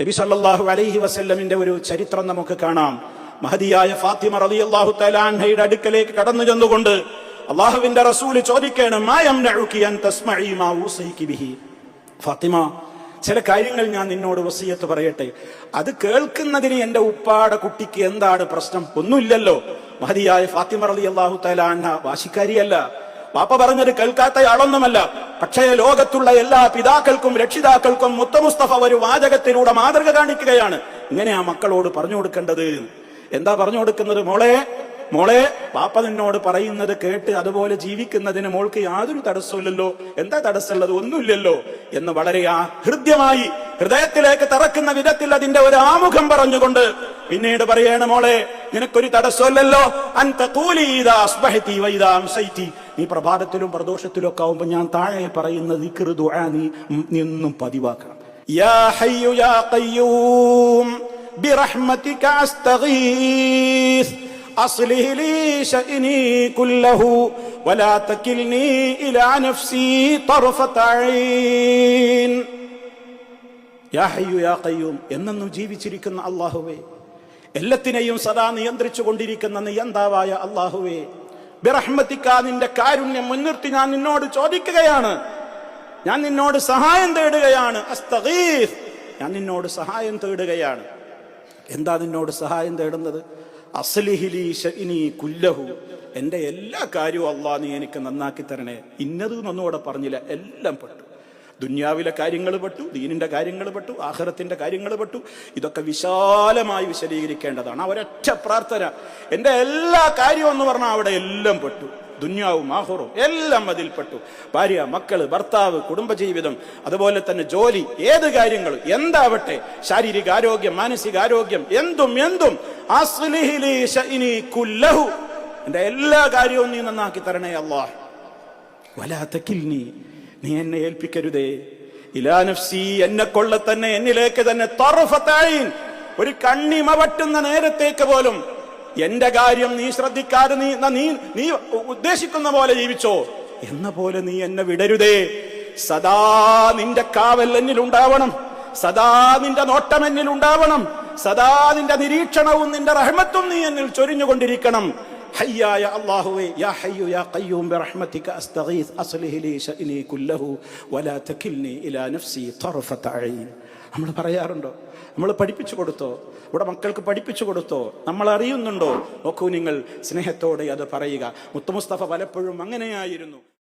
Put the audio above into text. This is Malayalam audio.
നബി സല്ലല്ലാഹു അലൈഹി വസല്ലമിന്റെ ഒരു ചരിത്രം നമുക്ക് കാണാം. മഹദിയായ ഫാത്തിമ റളിയല്ലാഹു തആല അൻഹയുടെ അടുക്കലേക്ക് കടന്നു ചെന്നുകൊണ്ട് അല്ലാഹുവിന്റെ റസൂൽ ചോദിക്കുകയാണ്, മാ യംനഉകി അൻ തസ്മഈ മാ ഊസീകി ബിഹി. ഫാത്തിമ, ചില കാര്യങ്ങൾ ഞാൻ നിന്നോട് വസിയത്ത് പറയട്ടെ, അത് കേൾക്കുന്നതിന് എന്റെ ഉപ്പാടെ കുട്ടിക്ക് എന്താണ് പ്രശ്നം? ഒന്നുമില്ലല്ലോ. മഹദിയായ ഫാത്തിമ റളിയല്ലാഹു തആല അൻഹ വാശിക്കാരിയല്ല, പാപ്പ പറഞ്ഞത് കേൾക്കാത്തയാളൊന്നുമല്ല. പക്ഷേ ലോകത്തുള്ള എല്ലാ പിതാക്കൾക്കും രക്ഷിതാക്കൾക്കും മുത്ത മുസ്തഫ ഒരു വാചകത്തിലൂടെ മാതൃക കാണിക്കുകയാണ്. ഇങ്ങനെയാ മക്കളോട് പറഞ്ഞു കൊടുക്കേണ്ടത്. എന്താ പറഞ്ഞു കൊടുക്കുന്നത്? മോളെ പാപ്പ നിന്നോട് പറയുന്നത് കേട്ട് അതുപോലെ ജീവിക്കുന്നതിന് മോൾക്ക് യാതൊരു തടസ്സമില്ലല്ലോ. എന്താ തടസ്സമുള്ളത്? ഒന്നുമില്ലല്ലോ എന്ന് വളരെ ഹൃദ്യമായി ഹൃദയത്തിലേക്ക് തറക്കുന്ന വിധത്തിൽ അതിന്റെ ഒരു ആമുഖം പറഞ്ഞുകൊണ്ട് പിന്നീട് പറയാണ്, മോളെ നിനക്കൊരു തടസ്സമില്ലല്ലോ. നീ പ്രഭാതത്തിലും പ്രദോഷത്തിലും ഒക്കെ ആവുമ്പോ ഞാൻ താഴെ പറയുന്ന ദിക്ർ ദുആ നീ എന്നും പതിവാക്കണം. യാ ഹയ്യു യാ ഖയ്യൂം ബിറഹ്മതിക അസ്തഗീസ് അസ്ലിഹ് ലീ ശഅനി കുല്ലഹു വലാ തകിൽനി ഇലാ നഫ്സി തർഫത ഐൻ. യാ ഹയ്യു യാ ഖയ്യൂം, എന്നെന്നും ജീവിച്ചിരിക്കുന്ന അല്ലാഹുവേ, എല്ലാത്തിനെയും സദാ നിയന്ത്രിച്ചു കൊണ്ടിരിക്കുന്ന നിയന്താവായ അല്ലാഹുവേ, ബിറഹ്മതിക, നിന്റെ കാരുണ്യം മുൻനിർത്തി ഞാൻ നിന്നോട് ചോദിക്കുകയാണ്, ഞാൻ നിന്നോട് സഹായം തേടുകയാണ്. അസ്തഗീസ്, ഞാൻ നിന്നോട് സഹായം തേടുകയാണ്. എന്താ നിന്നോട് സഹായം തേടുന്നത്? അസ്ലിഹ് ലീ ശഅനി കുല്ലഹു, എന്റെ എല്ലാ കാര്യവും അല്ലാഹ് നീ എനിക്ക് നന്നാക്കി തരണേ. ഇന്നത് എന്നൊന്നുകൂടെ പറഞ്ഞില്ല, എല്ലാം പെട്ടു. ദുന്യാവിലെ കാര്യങ്ങൾ പെട്ടു, ദീനിന്റെ കാര്യങ്ങൾ പെട്ടു, ആഖിറത്തിന്റെ കാര്യങ്ങൾ പെട്ടു. ഇതൊക്കെ വിശാലമായി വിശദീകരിക്കേണ്ടതാണ്. ഒരൊറ്റ പ്രാർത്ഥന, എന്റെ എല്ലാ കാര്യവും എന്ന് പറഞ്ഞാൽ അവിടെ എല്ലാം പെട്ടു. ദുന്യാവും ആഖിറവും എല്ലാം അതിൽപ്പെട്ടു. ഭാര്യ, മക്കള്, ഭർത്താവ്, കുടുംബജീവിതം, അതുപോലെ തന്നെ ജോലി, ഏത് കാര്യങ്ങളും എന്താവട്ടെ, ശാരീരിക ആരോഗ്യം, മാനസികാരോഗ്യം, എന്തും അസ്ലിഹ് ലീ ശഅനി കുല്ലഹു, എന്റെ എല്ലാ കാര്യവും നീ നന്നാക്കി തരണേ അല്ലാഹ്. വലാ തകിൽനി, നീ എന്നെ ഏൽപ്പിക്കരുതേ, ഇലാ നഫ്സി, എന്നെ കൊള്ള തന്നെ, എന്നിലേക്ക് തന്നെ, തർഫത ഐൻ, ഒരു കണ്ണിമ വട്ടുന്ന നേരത്തേക്ക് പോലും എന്റെ കാര്യം നീ ശ്രദ്ധിക്കാതെ നീ ഉദ്ദേശിക്കുന്ന പോലെ ജീവിച്ചോ എന്ന പോലെ നീ എന്നെ വിടരുതേ. സദാ നിന്റെ കാവൽ എന്നിലുണ്ടാവണം, സദാ നിന്റെ നോട്ടം എന്നിലുണ്ടാവണം, സദാ നിന്റെ നിരീക്ഷണവും നിന്റെ റഹ്മത്തും നീ എന്നിൽ ചൊരിഞ്ഞുകൊണ്ടിരിക്കണം. ഹയ്യായ അല്ലാഹുവേ, യാ ഹയ്യു യാ ഖയ്യൂം ബിറഹ്മതിക അസ്തഗീസ് അസ്ലിഹ് ലീ ശഅനി കുല്ലഹു വലാ തകിൽനി ഇലാ നഫ്സി തർഫത ഐൻ. നമ്മൾ പറയാറുണ്ടോ? നമ്മൾ പഠിപ്പിച്ചു കൊടുത്തോ? ഇവിടെ മക്കൾക്ക് പഠിപ്പിച്ചു കൊടുത്തോ? നമ്മൾ അറിയുന്നുണ്ടോ? നോക്കൂ നിങ്ങൾ, സ്നേഹത്തോടെ അത് പറയുക. മുത്ത് മുസ്തഫ പലപ്പോഴും അങ്ങനെയായിരുന്നു.